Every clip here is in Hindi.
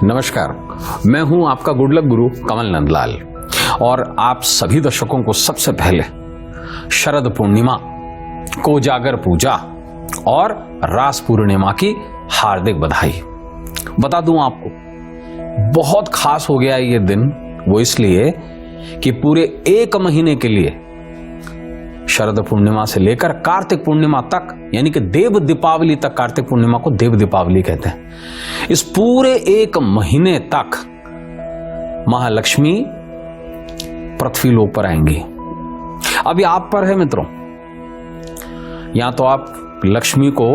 नमस्कार, मैं हूं आपका गुड लक गुरु कमल नंदलाल और आप सभी दर्शकों को सबसे पहले शरद पूर्णिमा, कोजागर पूजा और रास पूर्णिमा की हार्दिक बधाई। बता दूं आपको, बहुत खास हो गया ये दिन, वो इसलिए कि पूरे एक महीने के लिए शरद पूर्णिमा से लेकर कार्तिक पूर्णिमा तक, यानी कि देव दीपावली तक, कार्तिक पूर्णिमा को देव दीपावली कहते हैं, इस पूरे एक महीने तक महालक्ष्मी पृथ्वी लोक पर आएंगी। अभी आप पर है मित्रों, या तो आप लक्ष्मी को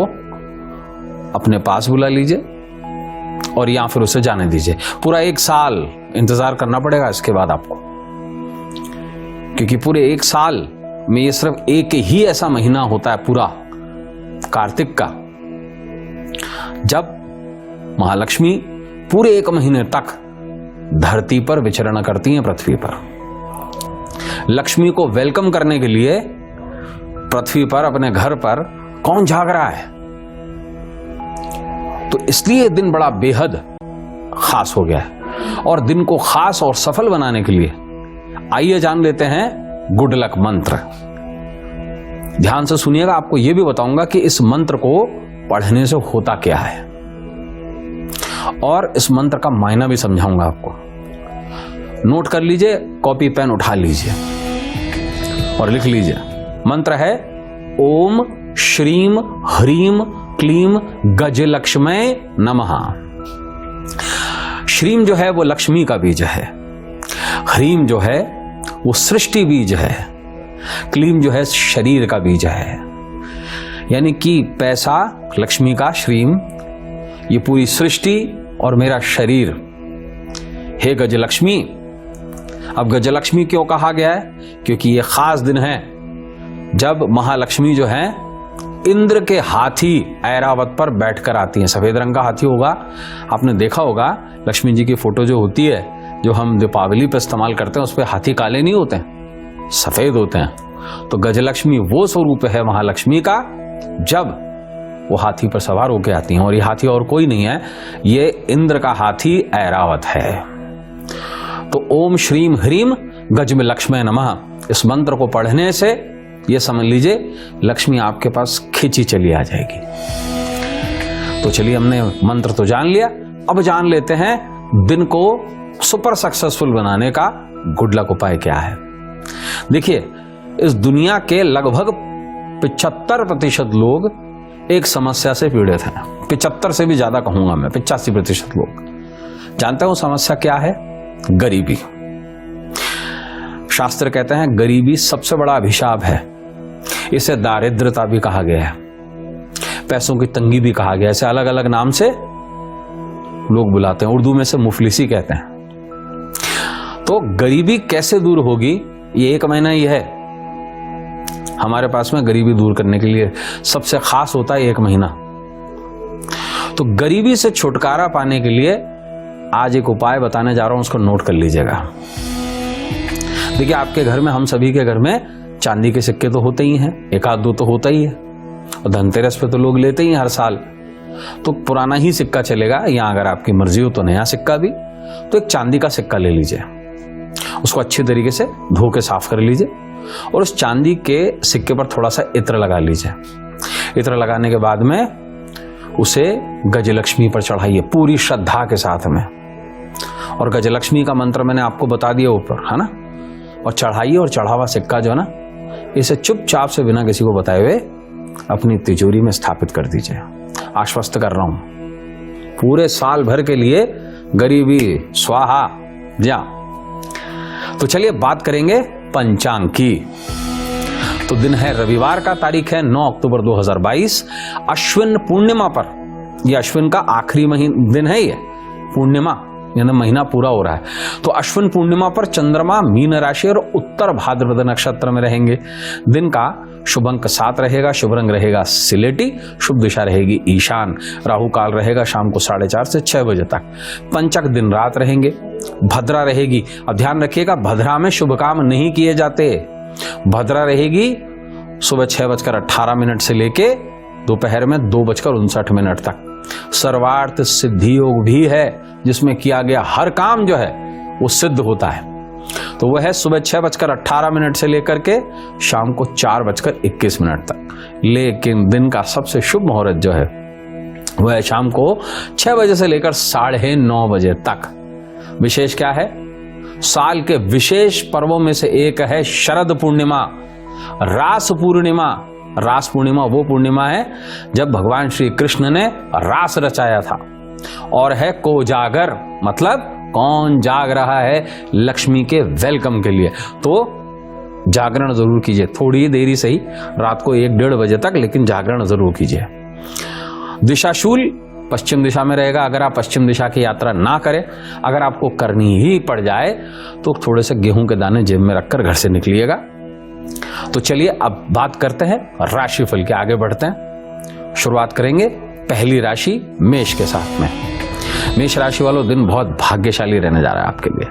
अपने पास बुला लीजिए और या फिर उसे जाने दीजिए। पूरा एक साल इंतजार करना पड़ेगा इसके बाद आपको, क्योंकि पूरे एक साल में ये सिर्फ एक ही ऐसा महीना होता है पूरा कार्तिक का, जब महालक्ष्मी पूरे एक महीने तक धरती पर विचरण करती हैं, पृथ्वी पर। लक्ष्मी को वेलकम करने के लिए पृथ्वी पर, अपने घर पर कौन जाग रहा है? तो इसलिए दिन बड़ा बेहद खास हो गया है। और दिन को खास और सफल बनाने के लिए आइए जान लेते हैं गुड लक मंत्र। ध्यान से सुनिएगा, आपको यह भी बताऊंगा कि इस मंत्र को पढ़ने से होता क्या है और इस मंत्र का मायना भी समझाऊंगा आपको। नोट कर लीजिए, कॉपी पेन उठा लीजिए और लिख लीजिए। मंत्र है ओम श्रीम ह्रीम क्लीम गजलक्ष्मै नमः। श्रीम जो है वो लक्ष्मी का बीज है, ह्रीम जो है वो सृष्टि बीज है, क्लीम जो है शरीर का बीज है, यानी कि पैसा लक्ष्मी का श्रीम, ये पूरी सृष्टि और मेरा शरीर। हे गजलक्ष्मी। अब गजलक्ष्मी क्यों कहा गया है? क्योंकि ये खास दिन है जब महालक्ष्मी जो है इंद्र के हाथी ऐरावत पर बैठकर आती हैं। सफेद रंग का हाथी होगा, आपने देखा होगा लक्ष्मी जी की फोटो जो होती है, जो हम दीपावली पर इस्तेमाल करते हैं, उस पर हाथी काले नहीं होते हैं, सफेद होते हैं। तो गजलक्ष्मी वो स्वरूप है महालक्ष्मी का जब वो हाथी पर सवार होकर आती हैं। और ये हाथी और कोई नहीं है, ये इंद्र का हाथी ऐरावत है। तो ओम श्रीम ह्रीम गजलक्ष्मै नमः, इस मंत्र को पढ़ने से ये समझ लीजिए लक्ष्मी आपके पास खींची चली आ जाएगी। तो चलिए, हमने मंत्र तो जान लिया, अब जान लेते हैं दिन को सुपर सक्सेसफुल बनाने का गुड लक उपाय क्या है। देखिए, इस दुनिया के लगभग 75% लोग एक समस्या से पीड़ित हैं। 75 से भी ज्यादा कहूंगा मैं, 85% लोग। जानते हो समस्या क्या है? गरीबी। शास्त्र कहते हैं गरीबी सबसे बड़ा अभिशाप है। इसे दारिद्रता भी कहा गया है, पैसों की तंगी भी कहा गया है, इसे अलग अलग नाम से लोग बुलाते हैं। उर्दू में से मुफलिसी कहते हैं। तो गरीबी कैसे दूर होगी? ये एक महीना ही है हमारे पास में गरीबी दूर करने के लिए, सबसे खास होता है एक महीना। तो गरीबी से छुटकारा पाने के लिए आज एक उपाय बताने जा रहा हूं, उसको नोट कर लीजिएगा। देखिए, आपके घर में, हम सभी के घर में चांदी के सिक्के तो होते ही हैं, एक आध दो तो होता ही है, और धनतेरस पे तो लोग लेते ही हैं हर साल। तो पुराना ही सिक्का चलेगा, या अगर आपकी मर्जी हो तो नया सिक्का भी। तो एक चांदी का सिक्का ले लीजिए, उसको अच्छी तरीके से धो के साफ कर लीजिए और उस चांदी के सिक्के पर थोड़ा सा इत्र लगा लीजिए। इत्र लगाने के बाद में उसे गजलक्ष्मी पर चढ़ाइए पूरी श्रद्धा के साथ में। और गजलक्ष्मी का मंत्र मैंने आपको बता दिया ऊपर, है ना? और चढ़ाइए, और चढ़ा हुआ सिक्का जो है ना, इसे चुपचाप से बिना किसी को बताए हुए अपनी तिजोरी में स्थापित कर दीजिए। आश्वस्त कर रहा हूं, पूरे साल भर के लिए गरीबी स्वाहा जा। तो चलिए बात करेंगे पंचांग की। तो दिन है रविवार का, तारीख है 9 अक्टूबर 2022, अश्विन पूर्णिमा पर। यह अश्विन का आखिरी दिन है, ये पूर्णिमा यानी महीना पूरा हो रहा है। तो अश्विन पूर्णिमा पर चंद्रमा मीन राशि और उत्तर भाद्रपद नक्षत्र में रहेंगे। दिन का शुभ अंक 7 रहेगा, शुभ रंग रहेगा सिलेटी, शुभ दिशा रहेगी ईशान, राहु काल रहेगा शाम को 4:30 से 6 बजे तक। पंचक दिन रात रहेंगे, भद्रा रहेगी। अब ध्यान रखिएगा, भद्रा में शुभ काम नहीं किए जाते। भद्रा रहेगी सुबह 6:18 से लेके दोपहर में 2:59 तक। सर्वार्थ सिद्धि योग भी है, जिसमें किया गया हर काम जो है वो सिद्ध होता है। तो वह है सुबह 6:18 से लेकर के शाम को 4:21 तक। लेकिन दिन का सबसे शुभ मुहूर्त जो है वह है शाम को 6 बजे से लेकर 9:30 बजे तक। विशेष क्या है? साल के विशेष पर्वों में से एक है शरद पूर्णिमा, रास पूर्णिमा। रास पूर्णिमा वो पूर्णिमा है जब भगवान श्री कृष्ण ने रास रचाया था। और है कोजागर, मतलब कौन जाग रहा है लक्ष्मी के वेलकम के लिए। तो जागरण जरूर कीजिए, थोड़ी देरी सही, रात को 1-1:30 बजे तक, लेकिन जागरण जरूर कीजिए। दिशाशूल पश्चिम दिशा में रहेगा। अगर आप पश्चिम दिशा की यात्रा ना करें, अगर आपको करनी ही पड़ जाए तो थोड़े से गेहूं के दाने जेब में रखकर घर से निकलिएगा। तो चलिए अब बात करते हैं राशिफल के, आगे बढ़ते हैं। शुरुआत करेंगे पहली राशि मेष के साथ में। मेष राशि वालों, दिन बहुत भाग्यशाली रहने जा रहा है आपके लिए।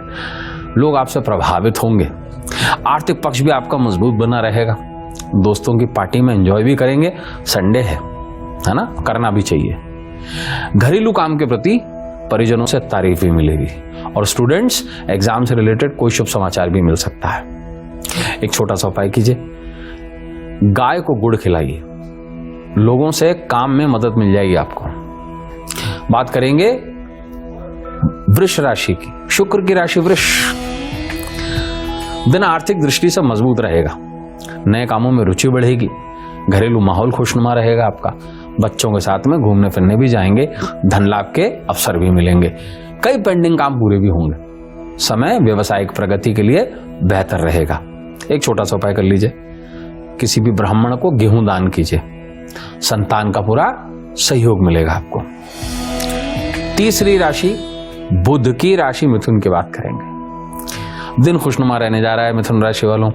लोग आपसे प्रभावित होंगे। आर्थिक पक्ष भी आपका मजबूत बना रहेगा। दोस्तों की पार्टी में एंजॉय भी करेंगे। संडे है ना, करना भी चाहिए। घरेलू काम के प्रति परिजनों से तारीफ भी मिलेगी। और स्टूडेंट्स, एग्जाम से रिलेटेड कोई शुभ समाचार भी मिल सकता है। एक छोटा सा उपाय कीजिए, गाय को गुड़ खिलाइए, लोगों से काम में मदद मिल जाएगी आपको। बात करेंगे वृष राशि की। शुक्र की राशि वृष। दिन आर्थिक दृष्टि से मजबूत रहेगा। नए कामों में रुचि बढ़ेगी। घरेलू माहौल खुशनुमा रहेगा आपका। बच्चों के साथ में घूमने फिरने भी जाएंगे। धन लाभ के अवसर भी मिलेंगे। कई पेंडिंग काम पूरे भी होंगे। समय व्यवसायिक प्रगति के लिए बेहतर रहेगा। एक छोटा सा उपाय कर लीजिए, किसी भी ब्राह्मण को गेहूं दान कीजिए, संतान का पूरा सहयोग मिलेगा आपको। तीसरी राशि बुध की राशि मिथुन की बात करेंगे। दिन खुशनुमा रहने जा रहा है मिथुन राशि वालों।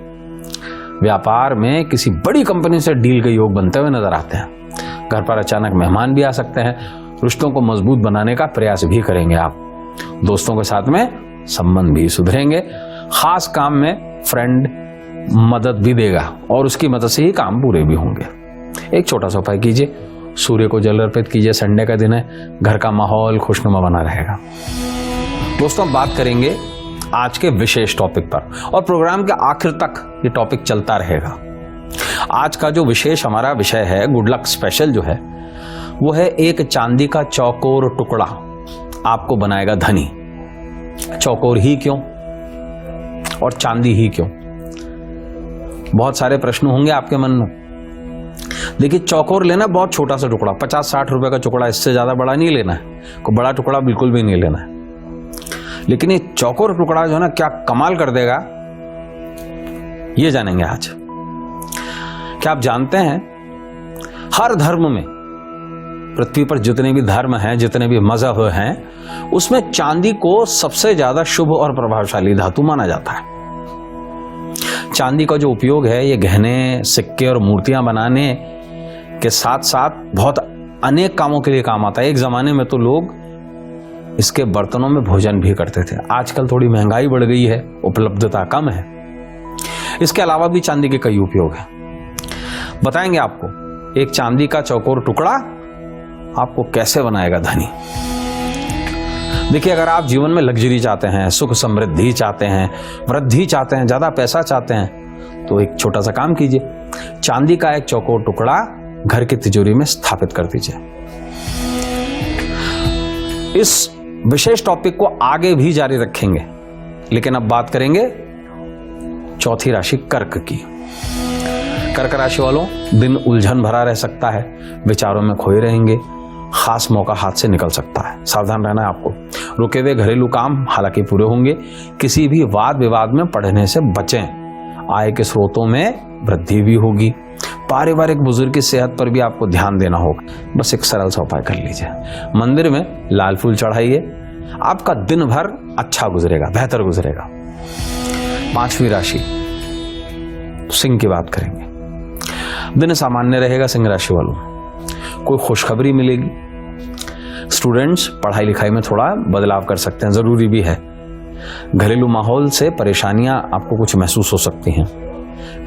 व्यापार में किसी बड़ी कंपनी से डील के योग बनते हुए नजर आते हैं। घर पर अचानक मेहमान भी आ सकते हैं। रिश्तों को मजबूत बनाने का प्रयास भी करेंगे आप। दोस्तों के साथ में संबंध भी सुधरेंगे। खास काम में फ्रेंड मदद भी देगा और उसकी मदद से ही काम पूरे भी होंगे। एक छोटा सा उपाय कीजिए, सूर्य को जल अर्पित कीजिए। संडे का दिन है, घर का माहौल खुशनुमा बना रहेगा। दोस्तों, बात करेंगे आज के विशेष टॉपिक पर और प्रोग्राम के आखिर तक ये टॉपिक चलता रहेगा। आज का जो विशेष हमारा विषय है, गुड लक स्पेशल जो है, वो है एक चांदी का चौकोर टुकड़ा आपको बनाएगा धनी। चौकोर ही क्यों और चांदी ही क्यों? बहुत सारे प्रश्न होंगे आपके मन में। देखिए, चौकोर लेना बहुत छोटा सा टुकड़ा, 50-60 रुपए का टुकड़ा, इससे ज्यादा बड़ा नहीं लेना है। कोई बड़ा टुकड़ा बिल्कुल भी नहीं लेना है। लेकिन ये चौकोर टुकड़ा जो है ना, क्या कमाल कर देगा, ये जानेंगे आज। क्या आप जानते हैं, हर धर्म में, पृथ्वी पर जितने भी धर्म हैं, जितने भी मजहब हैं, उसमें चांदी को सबसे ज्यादा शुभ और प्रभावशाली धातु माना जाता है। चांदी का जो उपयोग है, ये गहने, सिक्के और मूर्तियां बनाने के साथ साथ बहुत अनेक कामों के लिए काम आता है। एक जमाने में तो लोग इसके बर्तनों में भोजन भी करते थे। आजकल थोड़ी महंगाई बढ़ गई है, उपलब्धता कम है। इसके अलावा भी चांदी के कई उपयोग हैं, बताएंगे आपको। एक चांदी का चौकोर टुकड़ा आपको कैसे बनाएगा धनी। देखिए, अगर आप जीवन में लग्जरी चाहते हैं, सुख समृद्धि चाहते हैं, वृद्धि चाहते हैं, ज्यादा पैसा चाहते हैं, तो एक छोटा सा काम कीजिए, चांदी का एक चौकोर टुकड़ा घर की तिजोरी में स्थापित कर दीजिए। इस विशेष टॉपिक को आगे भी जारी रखेंगे, लेकिन अब बात करेंगे चौथी राशि कर्क की। कर्क राशि वालों, दिन उलझन भरा रह सकता है, विचारों में खोए रहेंगे, खास मौका हाथ से निकल सकता है, सावधान रहना है आपको। रुके हुए घरेलू काम हालांकि पूरे होंगे। किसी भी वाद विवाद में पड़ने से बचें। आय के स्रोतों में वृद्धि भी होगी। पारिवारिक बुजुर्ग की सेहत पर भी आपको ध्यान देना होगा। बस एक सरल सा उपाय कर लीजिए, मंदिर में लाल फूल चढ़ाइए। आपका दिन भर अच्छा गुजरेगा, बेहतर गुजरेगा। पांचवी राशि सिंह की बात करेंगे। दिन सामान्य रहेगा सिंह राशि वालों, कोई खुशखबरी मिलेगी। स्टूडेंट्स पढ़ाई लिखाई में थोड़ा बदलाव कर सकते हैं, जरूरी भी है। घरेलू माहौल से परेशानियां आपको कुछ महसूस हो सकती हैं।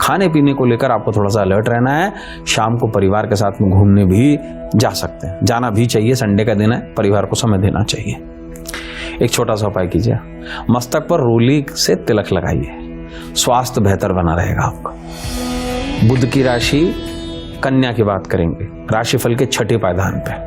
खाने पीने को लेकर आपको थोड़ा सा अलर्ट रहना है। शाम को परिवार के साथ में घूमने भी जा सकते हैं, जाना भी चाहिए, संडे का दिन है, परिवार को समय देना चाहिए। एक छोटा सा उपाय कीजिए, मस्तक पर रोली से तिलक लगाइए, स्वास्थ्य बेहतर बना रहेगा आपका। बुध की राशि कन्या की बात करेंगे, राशिफल के छठे पायदान पे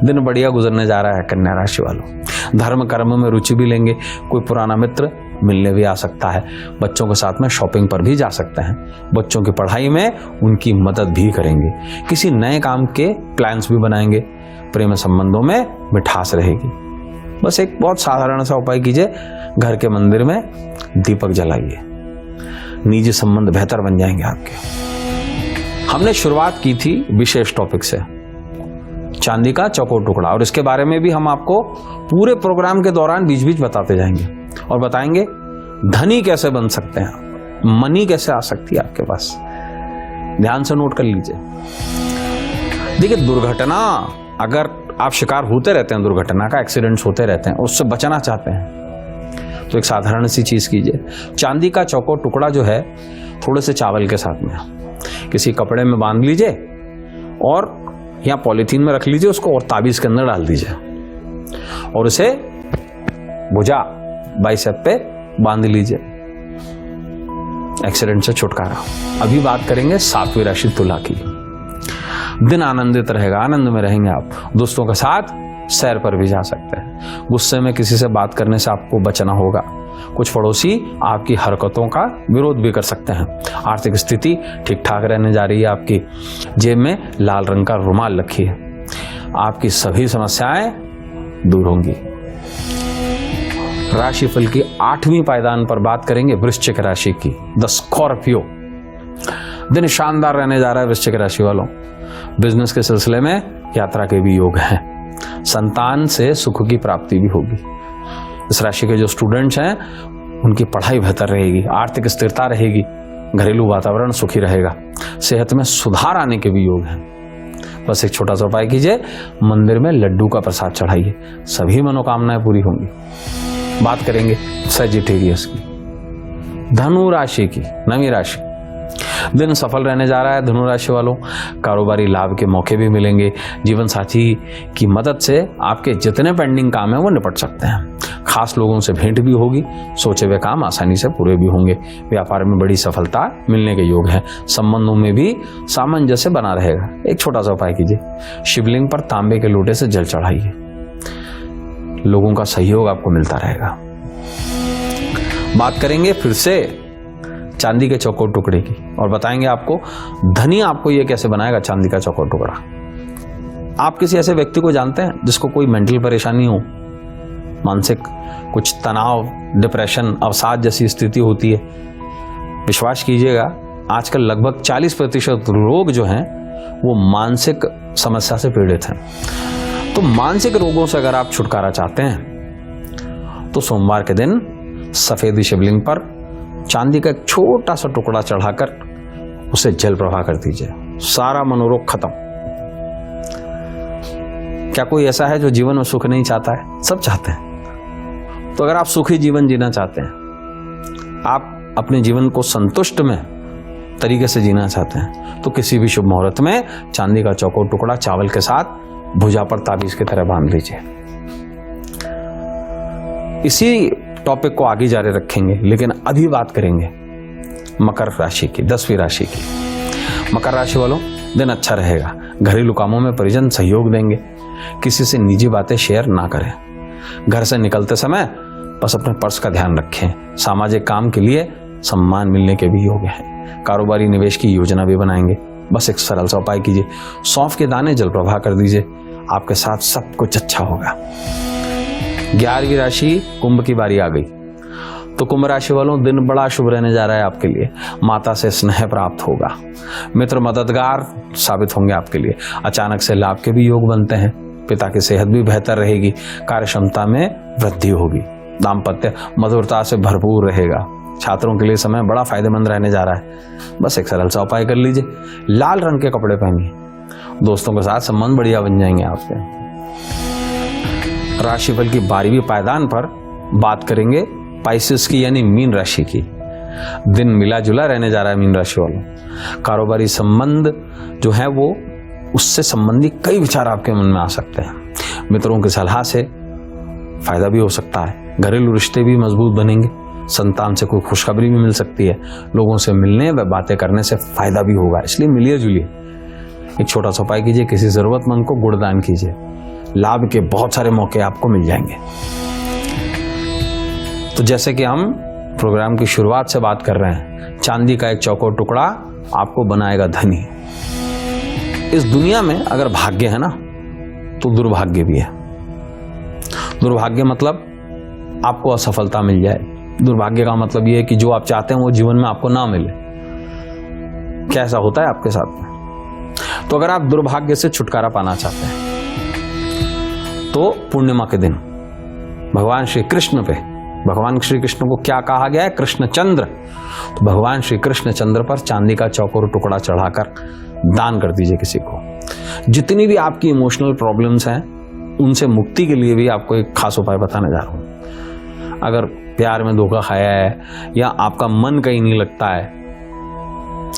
दिन बढ़िया गुजरने जा रहा है कन्या राशि वालों। धर्म कर्म में रुचि भी लेंगे, कोई पुराना मित्र मिलने भी आ सकता है, बच्चों के साथ में शॉपिंग पर भी जा सकते हैं, बच्चों की पढ़ाई में उनकी मदद भी करेंगे, किसी नए काम के प्लान्स भी बनाएंगे, प्रेम संबंधों में मिठास रहेगी। बस एक बहुत साधारण सा उपाय कीजिए, घर के मंदिर में दीपक जलाइए, निजी संबंध बेहतर बन जाएंगे आपके। हमने शुरुआत की थी विशेष टॉपिक से, चांदी का चौकोर टुकड़ा, और इसके बारे में भी हम आपको पूरे प्रोग्राम के दौरान बीच बीच बताते जाएंगे और बताएंगे धनी कैसे बन सकते हैं, मनी कैसे आ सकती है आपके पास। ध्यान से नोट कर लीजिए। देखिए, दुर्घटना, अगर आप शिकार होते रहते हैं दुर्घटना का, एक्सीडेंट्स होते रहते हैं, उससे बचना चाहते हैं तो एक साधारण सी चीज कीजिए, चांदी का चौकोर टुकड़ा जो है थोड़े से चावल के साथ में किसी कपड़े में बांध लीजिए और या पॉलीथीन में रख लीजिए उसको, और ताबीज के अंदर डाल दीजिए और उसे भुजा बाइसेप पे बांध लीजिए। एक्सीडेंट से छुटकारा। अभी बात करेंगे 7वीं राशि तुला की। दिन आनंदित रहेगा, आनंद में रहेंगे आप, दोस्तों के साथ सैर पर भी जा सकते हैं। गुस्से में किसी से बात करने से आपको बचना होगा, कुछ पड़ोसी आपकी हरकतों का विरोध भी कर सकते हैं। आर्थिक स्थिति ठीक ठाक रहने जा रही है आपकी। जेब में लाल रंग का रुमाल रखिए, आपकी सभी समस्याएं दूर होंगी। राशिफल की 8वीं पायदान पर बात करेंगे वृश्चिक राशि की, द स्कॉर्पियो। दिन शानदार रहने जा रहा है वृश्चिक राशि वालों। बिजनेस के सिलसिले में यात्रा के भी योग हैं, संतान से सुख की प्राप्ति भी होगी। इस राशि के जो स्टूडेंट्स हैं उनकी पढ़ाई बेहतर रहेगी, आर्थिक स्थिरता रहेगी, घरेलू वातावरण सुखी रहेगा, सेहत में सुधार आने के भी योग हैं। बस एक छोटा सा उपाय कीजिए, मंदिर में लड्डू का प्रसाद चढ़ाइए, सभी मनोकामनाएं पूरी होंगी। बात करेंगे सजिटेरियस की, धनु राशि की, 9वीं राशि। दिन सफल रहने जा रहा है धनु राशि वालों, कारोबारी लाभ के मौके भी मिलेंगे, जीवन साथी की मदद से आपके जितने पेंडिंग काम है वो निपट सकते हैं, खास लोगों से भेंट भी होगी, सोचे हुए काम आसानी से पूरे भी होंगे, व्यापार में बड़ी सफलता मिलने के योग हैं, संबंधों में भी सामंजस्य बना रहेगा। एक छोटा सा उपाय कीजिए, शिवलिंग पर तांबे के लोटे से जल चढ़ाइए, लोगों का सहयोग आपको मिलता रहेगा। बात करेंगे फिर से चांदी के चौकोर टुकड़े की और बताएंगे आपको धनी आपको ये कैसे बनाएगा चांदी का चौकोर टुकड़ा। आप किसी ऐसे व्यक्ति को जानते हैं जिसको कोई मेंटल परेशानी हो, मानसिक कुछ तनाव, डिप्रेशन, अवसाद जैसी स्थिति होती है? विश्वास कीजिएगा, आजकल लगभग 40% लोग जो हैं वो मानसिक समस्या से पीड़ित हैं। तो मानसिक रोगों से अगर आप छुटकारा चाहते हैं तो सोमवार के दिन सफेद शिवलिंग पर चांदी का एक छोटा सा टुकड़ा चढ़ाकर उसे जल प्रवाह कर दीजिए, सारा मनोरोग खत्म। क्या कोई ऐसा है जो जीवन में सुख नहीं चाहता है? सब चाहते हैं। तो अगर आप सुखी जीवन जीना चाहते हैं, आप अपने जीवन को संतुष्ट में तरीके से जीना चाहते हैं, तो किसी भी शुभ मुहूर्त में चांदी का चौकोर टुकड़ा चावल के साथ भुजा पर ताबीज की तरह बांध लीजिए। इसी टॉपिक को आगे जारी रखेंगे, लेकिन अभी बात करेंगे मकर राशि की, 10वीं राशि की। मकर राशि वालों, दिन अच्छा रहेगा, घरेलू कामों में परिजन सहयोग देंगे, किसी से निजी बातें शेयर ना करें, घर से निकलते समय बस अपने पर्स का ध्यान रखें, सामाजिक काम के लिए सम्मान मिलने के भी योग हैं, कारोबारी निवेश की योजना भी बनाएंगे। बस एक सरल सा उपाय कीजिए, सौंफ के दाने जल प्रवाह कर दीजिए, आपके साथ सब कुछ अच्छा होगा। 11वीं राशि कुंभ की बारी आ गई। तो कुंभ राशि वालों, दिन बड़ा शुभ रहने जा रहा है आपके लिए, माता से स्नेह प्राप्त होगा, मित्र मददगार साबित होंगे आपके लिए, अचानक से लाभ के भी योग बनते हैं, पिता की सेहत भी बेहतर रहेगी, कार्य क्षमता में वृद्धि होगी, दाम्पत्य मधुरता से भरपूर रहेगा, छात्रों के लिए समय बड़ा फायदेमंद रहने जा रहा है। बस एक सरल सा उपाय कर लीजिए, लाल रंग के कपड़े पहनिए, दोस्तों के साथ संबंध बढ़िया बन जाएंगे आपके। राशिफल की 12वीं पायदान पर बात करेंगे पाइसेस की, यानी मीन राशि की। दिन मिला जुला रहने जा रहा है मीन राशि वालों। कारोबारी संबंध जो है वो उससे संबंधी कई विचार आपके मन में आ सकते हैं। मित्रों की सलाह से फायदा भी हो सकता है। घरेलू रिश्ते भी मजबूत बनेंगे। संतान से कोई खुशखबरी भी मिल सकती है। लोगों से मिलने व बातें करने से फायदा भी होगा, इसलिए मिलिए जुलिए। एक छोटा सा उपाय कीजिए, किसी जरूरतमंद को गुड़ दान कीजिए। लाभ के बहुत सारे मौके आपको मिल जाएंगे। तो जैसे कि हम प्रोग्राम की शुरुआत से बात कर रहे हैं, चांदी का एक चौकोर टुकड़ा आपको बनाएगा धनी। इस दुनिया में अगर भाग्य है ना तो दुर्भाग्य भी है। दुर्भाग्य मतलब आपको असफलता मिल जाए। दुर्भाग्य का मतलब यह है कि जो आप चाहते हैं वो जीवन में आपको ना मिले। कैसा होता है आपके साथ में? तो अगर आप दुर्भाग्य से छुटकारा पाना चाहते हैं तो पूर्णिमा के दिन भगवान श्री कृष्ण पे, भगवान श्री कृष्ण को क्या कहा गया है? कृष्ण चंद्र। तो भगवान श्री कृष्ण चंद्र पर चांदी का चौकोर टुकड़ा चढ़ाकर दान कर दीजिए किसी को। जितनी भी आपकी इमोशनल प्रॉब्लम्स हैं उनसे मुक्ति के लिए भी आपको एक खास उपाय बताने जा रहा हूं। अगर प्यार में धोखा खाया है या आपका मन कहीं नहीं लगता है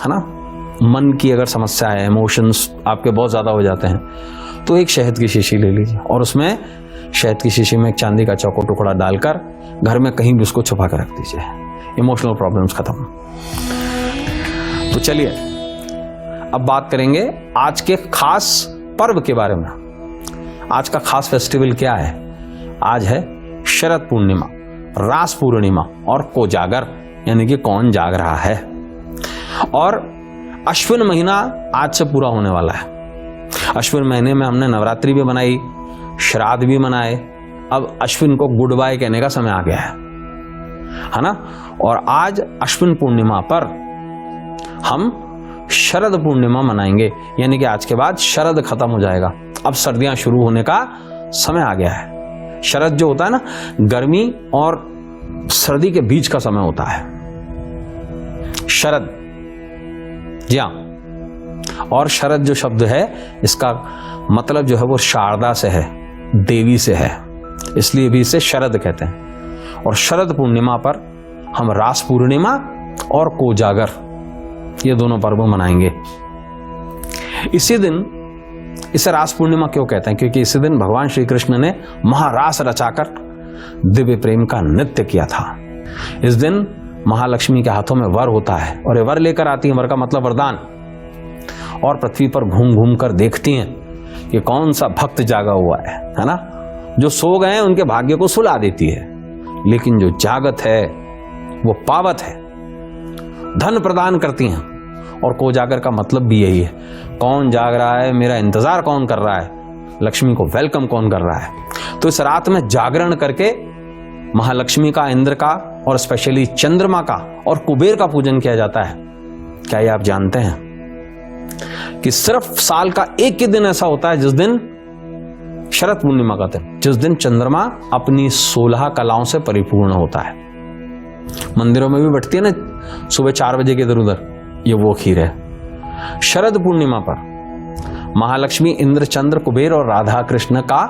ना, मन की अगर समस्या है, इमोशंस आपके बहुत ज्यादा हो जाते हैं, तो एक शहद की शीशी ले लीजिए और उसमें शहद की शीशी में एक चांदी का चौकोर टुकड़ा डालकर घर में कहीं भी उसको छुपा कर रख दीजिए। इमोशनल प्रॉब्लम्स खत्म। तो चलिए अब बात करेंगे आज के खास पर्व के बारे में। आज का खास फेस्टिवल क्या है? आज है शरद पूर्णिमा, रास पूर्णिमा और कोजागर, यानी कि कौन जाग रहा है। और अश्विन महीना आज से पूरा होने वाला है। अश्विन महीने में हमने नवरात्रि भी बनाई, श्राद्ध भी मनाए। अब अश्विन को गुड बाय कहने का समय आ गया है ना। और आज अश्विन पूर्णिमा पर हम शरद पूर्णिमा मनाएंगे, यानी कि आज के बाद शरद खत्म हो जाएगा। अब सर्दियां शुरू होने का समय आ गया है। शरद जो होता है ना, गर्मी और सर्दी के बीच का समय होता है शरद। जी हाँ, और शरद जो शब्द है इसका मतलब जो है वो शारदा से है, देवी से है, इसलिए भी इसे शरद कहते हैं। और शरद पूर्णिमा पर हम रास पूर्णिमा और कोजागर ये दोनों पर्व मनाएंगे। इसी दिन इसे रास पूर्णिमा क्यों कहते हैं? क्योंकि इसी दिन भगवान श्री कृष्ण ने महारास रचाकर दिव्य प्रेम का नृत्य किया था। इस दिन महालक्ष्मी के हाथों में वर होता है और ये वर लेकर आती है, वर का मतलब वरदान, और पृथ्वी पर घूम घूम कर देखती हैं कि कौन सा भक्त जागा हुआ है ना। जो सो गए हैं उनके भाग्य को सुला देती है, लेकिन जो जागत है वो पावत है, धन प्रदान करती हैं। और कोजागर का मतलब भी यही है, कौन जाग रहा है, मेरा इंतजार कौन कर रहा है, लक्ष्मी को वेलकम कौन कर रहा है। तो इस रात में जागरण करके महालक्ष्मी का, इंद्र का और स्पेशली चंद्रमा का और कुबेर का पूजन किया जाता है। क्या ये आप जानते हैं कि सिर्फ साल का एक ही दिन ऐसा होता है जिस दिन शरद पूर्णिमा का दिन, जिस दिन चंद्रमा अपनी 16 कलाओं से परिपूर्ण होता है। मंदिरों में भी बटती है ना सुबह 4 बजे के इधर उधर, ये वो खीर है। शरद पूर्णिमा पर महालक्ष्मी, इंद्र, चंद्र, कुबेर और राधा कृष्ण का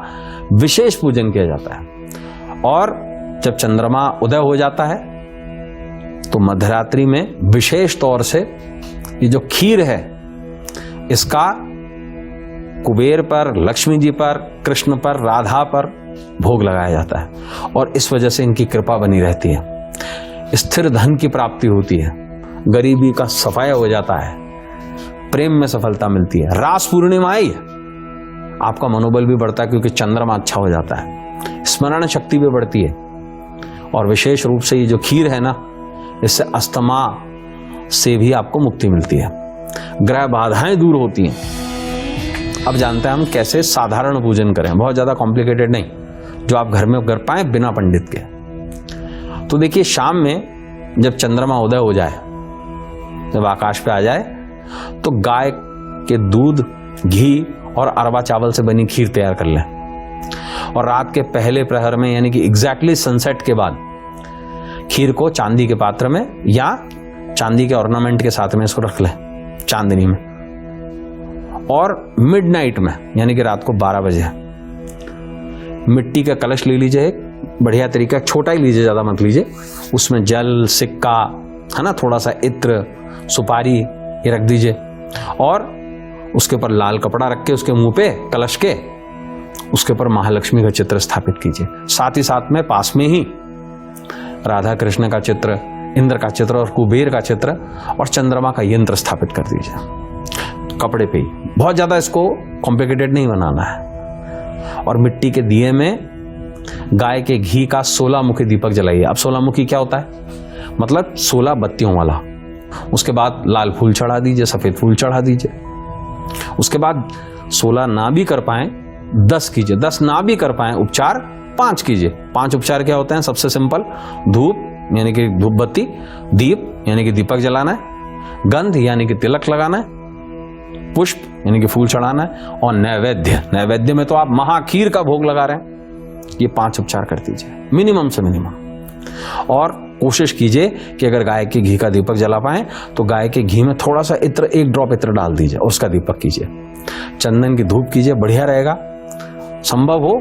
विशेष पूजन किया जाता है। और जब चंद्रमा उदय हो जाता है तो मध्यरात्रि में विशेष तौर से ये जो खीर है इसका कुबेर पर, लक्ष्मी जी पर, कृष्ण पर, राधा पर भोग लगाया जाता है। और इस वजह से इनकी कृपा बनी रहती है। स्थिर धन की प्राप्ति होती है, गरीबी का सफाया हो जाता है, प्रेम में सफलता मिलती है। रास पूर्णिमा आई, आपका मनोबल भी बढ़ता है क्योंकि चंद्रमा अच्छा हो जाता है, स्मरण शक्ति भी बढ़ती है। और विशेष रूप से ये जो खीर है ना, इससे अस्थमा से भी आपको मुक्ति मिलती है, ग्रह बाधाएं दूर होती हैं। अब जानते हैं हम कैसे साधारण पूजन करें, बहुत ज्यादा कॉम्प्लिकेटेड नहीं, जो आप घर में कर पाए बिना पंडित के। तो देखिए, शाम में जब चंद्रमा उदय हो जाए, जब आकाश पे आ जाए, तो गाय के दूध, घी और अरवा चावल से बनी खीर तैयार कर लें। और रात के पहले प्रहर में, यानी कि एग्जैक्टली सनसेट के बाद, खीर को चांदी के पात्र में या चांदी के ऑर्नामेंट के साथ में इसको रख लें, चांदनी में। और मिडनाइट में, यानी कि रात को 12 बजे, मिट्टी का कलश ले लीजिए, एक बढ़िया तरीका, छोटा ही लीजिए, ज्यादा मत लीजिए। उसमें जल, सिक्का है ना, थोड़ा सा इत्र, सुपारी ये रख दीजिए, और उसके ऊपर लाल कपड़ा रख के उसके मुंह पे कलश के उसके ऊपर महालक्ष्मी का चित्र स्थापित कीजिए। साथ ही साथ में पास में ही राधा कृष्ण का चित्र, इंद्र का चित्र और कुबेर का चित्र और चंद्रमा का यंत्र स्थापित कर दीजिए कपड़े पे ही। बहुत ज्यादा इसको कॉम्प्लिकेटेड नहीं बनाना है। और मिट्टी के दिए में गाय के घी का 16 मुखी दीपक जलाइए। अब 16 मुखी क्या होता है, मतलब 16 बत्तियों वाला। उसके बाद लाल फूल चढ़ा दीजिए, सफेद फूल चढ़ा दीजिए। उसके बाद 16 ना भी कर पाए 10 कीजिए, 10 ना भी कर पाए उपचार 5 कीजिए। 5 उपचार क्या होते हैं, सबसे सिंपल, धूप यानी कि धूप बत्ती, दीप यानी कि दीपक जलाना है, गंध यानी कि तिलक लगाना है, पुष्प यानी कि फूल चढ़ाना है, और नैवेद्य, नैवेद्य में तो आप महाखीर का भोग लगा रहे हैं। ये 5 उपचार कर दीजिए मिनिमम से मिनिमम। और कोशिश कीजिए कि अगर गाय के घी का दीपक जला पाए तो गाय के घी में थोड़ा सा इत्र, 1 ड्रॉप इत्र डाल दीजिए और उसका दीपक कीजिए। चंदन की धूप कीजिए, बढ़िया रहेगा। संभव हो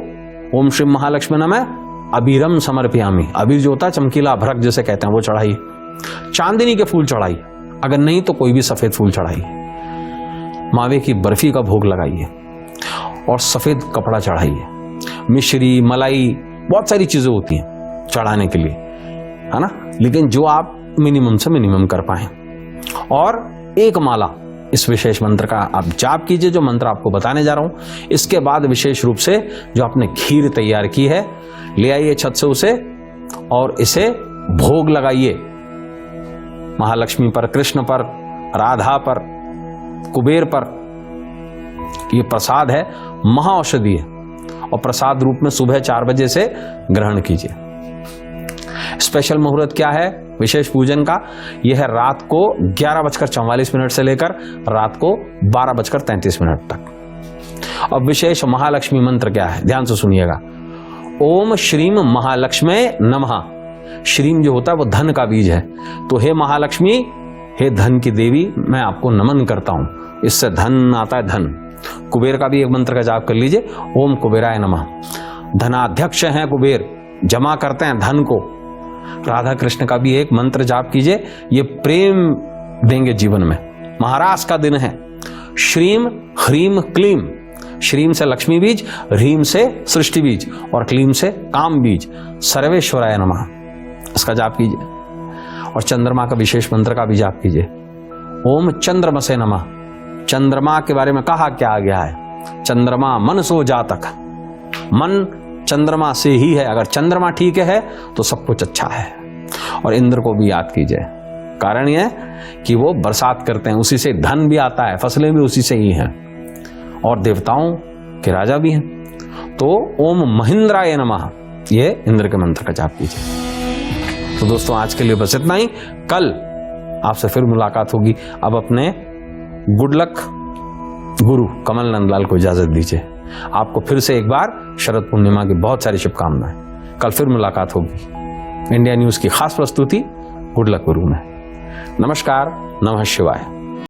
ओम श्री महालक्ष्मी नमः अबीरम समर्पयामि, अबीर जो होता है चमकीला अभ्रक जिसे कहते हैं, वो चढ़ाइए। चांदनी के फूल चढ़ाइए, अगर नहीं तो कोई भी सफेद फूल चढ़ाइए। मावे की बर्फी का भोग लगाइए और सफेद कपड़ा चढ़ाइए। मिश्री, मलाई, बहुत सारी चीजें होती हैं चढ़ाने के लिए, है ना, लेकिन जो आप मिनिमम से मिनिमम कर पाए। और 1 माला इस विशेष मंत्र का आप जाप कीजिए, जो मंत्र आपको बताने जा रहा हूं। इसके बाद विशेष रूप से जो आपने खीर तैयार की है ले आइए छत से उसे, और इसे भोग लगाइए महालक्ष्मी पर, कृष्ण पर, राधा पर, कुबेर पर। ये प्रसाद है, महाऔषधि है, और प्रसाद रूप में सुबह 4 बजे से ग्रहण कीजिए। स्पेशल मुहूर्त क्या है विशेष पूजन का, यह है रात को 11:44 से लेकर रात को 12:33 तक। अब विशेष महालक्ष्मी मंत्र क्या है, ध्यान से सुनिएगा। ओम श्रीम महालक्ष्मी नमः। श्रीम जो होता है वो धन का बीज है, तो हे महालक्ष्मी, हे धन की देवी, मैं आपको नमन करता हूं, इससे धन आता है, धन। कुबेर का भी एक मंत्र का जाप कर लीजिए, ओम कुबेराय नमः। धनाध्यक्ष हैं कुबेर, जमा करते हैं धन को। राधा कृष्ण का भी एक मंत्र जाप कीजिए, ये प्रेम देंगे जीवन में। महाराज का दिन है। श्रीम ह्रीम क्लीम, श्रीम से लक्ष्मी बीज, ह्रीम से सृष्टि बीज और क्लीम से काम बीज। सर्वेश्वराय नमः, इसका जाप कीजिए। और चंद्रमा का विशेष मंत्र का भी जाप कीजिए, ओम चंद्रमसे नमः। चंद्रमा के बारे में कहा क्या गया है, चंद्रमा मन सो जातक, मन चंद्रमा से ही है। अगर चंद्रमा ठीक है तो सब कुछ अच्छा है। और इंद्र को भी याद कीजिए, कारण यह कि वो बरसात करते हैं, उसी से धन भी आता है, फसलें भी उसी से ही हैं, और देवताओं के राजा भी हैं। तो ओम महेंद्राय नमः, ये इंद्र के मंत्र का जाप कीजिए। तो दोस्तों आज के लिए बस इतना ही। कल आपसे फिर मुलाकात होगी। अब अपने गुड लक गुरु कमल नंदलाल को इजाजत दीजिए। आपको फिर से एक बार शरद पूर्णिमा की बहुत सारी शुभकामनाएं। कल फिर मुलाकात होगी इंडिया न्यूज की खास प्रस्तुति गुड लक गुरु में। नमस्कार, नमः शिवाय।